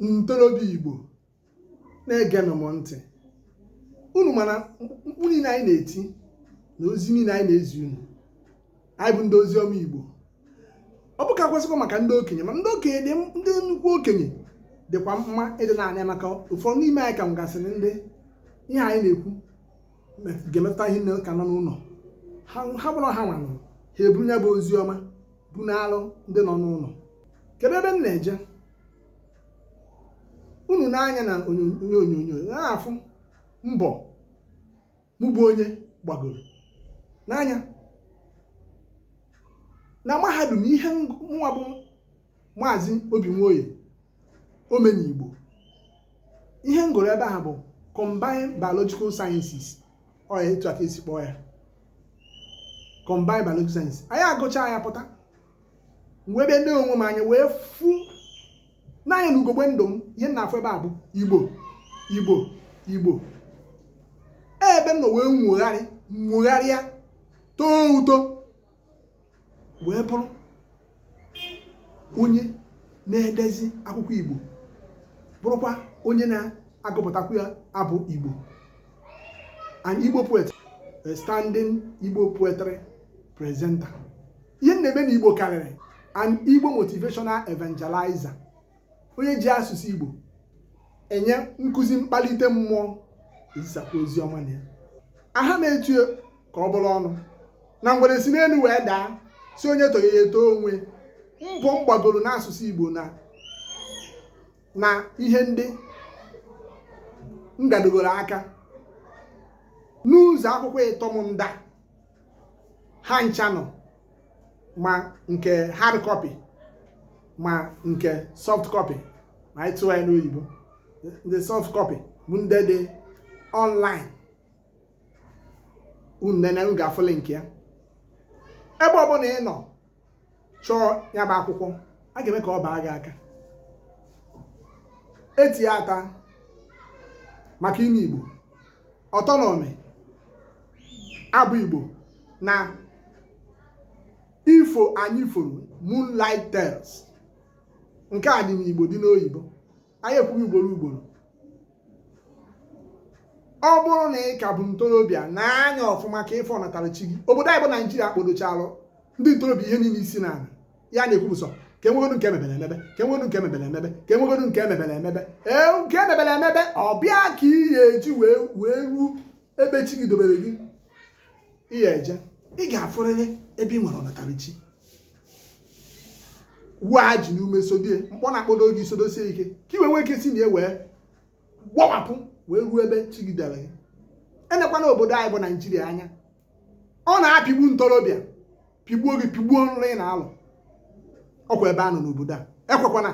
ntorobịa Igbo na-egenụ m ntị, unu mana mkpu niile anyị na-eti na ozi niile anyị na-ezi unu, anyị bụ ndị oziọma Igbo. Ọ bụ ka kwesịkwa maka ndị okenye, ma ndị okenye ndị nnukwu okenye dịkwa mma ịdị na-anya, maka ụfọdụ n'ime anyị ka m gasịrị ndị ihe anyị na-ekwu ga-emetụta ihe nne ka nọ n'ụlọ ha bụrụ ha nwanụ ha eburu ya bụ ozi ọma bụ n'alụ ndị nọ n'ụlọ. Kedu ebe m na-eje? Unu na-anya na onyonyo na-afụ mbọ mụ bụ onye gbagoro n'anya na mahadum ihe nwa bụ Maazị Obinwoye Omeni Igbo. Ihe m gụrụ ebe ahụ bụ Combined Biological Sciences, ọ ya etu aka esi kpọọ ya Combined Biological Sciences. Anyị agụcha ya pụta wee bịa ndị onwe m anya wee fụ n'anya na ugogbe ndụ m ihe m na-afụ ebe a bụ Igbo Igbo Igbo. Ebe m nọ wee nwogharịa too uto wee bụrụ onye na-edezi akwụkwọ Igbo, bụrụkwa onye na-agụpụtakwa ya abụ Igbo, an Igbo poet, a standing Igbo poetry presenter. Ihe na-eme na Igbo karịrị an Igbo motivational evangelizer, onye ji asụsụ Igbo enye nkụzi mkpalite mmụọ, ezisakwa ozi ọma na ya. Aha na-etu ka ọ bụrụ ọnụ na ngwere si n'elu wee daa, si onye toye ya eto onwe. Mbọ m gbagoro n'asụsụ Igbo na ihe ndị m gadogoro aka n'ụzọ akwụkwọ ịtọ m nda ha ncha nọ, ma nke hard copy ma nke soft copy, ma anyị tụọ ya n'oyibo. Ndị soft copy bụ ndị dị online, unu nene unu ga-afụ link ya. Ebe ọbụla ị nọ chọọ ya bụ akwụkwọ, a ga-eme ka ọ baa gị aka. Eti ya ata maka ime Igbo, ọtọnọmi, abụ Igbo na ifo anyị foro Moonlight Tales. Nke a dị n'Igbo dị n'oyibo, anyị ekwughị ugboro. Ọ bụrụ na ị ka bụ ntorobịa na-anya ọfụma ka ịfọ natara chi gị, obodo anyị bụ Naijiria kpodochalụ ndị ntorobịa ihe niile isi n'ala ya na-ekwu sọ ka enwegodu nke emebere emebe, ka enwegodu nke emebere emebe, ka enwegodu nke emebere emebe. Nke emebere emebe ọ bịa ka ị ga-eji wee ruo ebe chi gị dobere gị. Ị ga-eje, ị ga-afụrịrị ebe ị nwere ọnatara chi, wuo ji n'ume sodie mkpọ na-akpọdo gị sodosie ike ka i wee nwee ike si na wee gbawapụ wee ruo ebe chi gị dere gị. Enekwana obodo anyị bụ Naijiria anya, ọ na-apịgbu ntorobịa, pigbuo gị, pigbuo nri ị na-alụ. Ọkwa ebe a nọ n'obodo a, ekwekwana.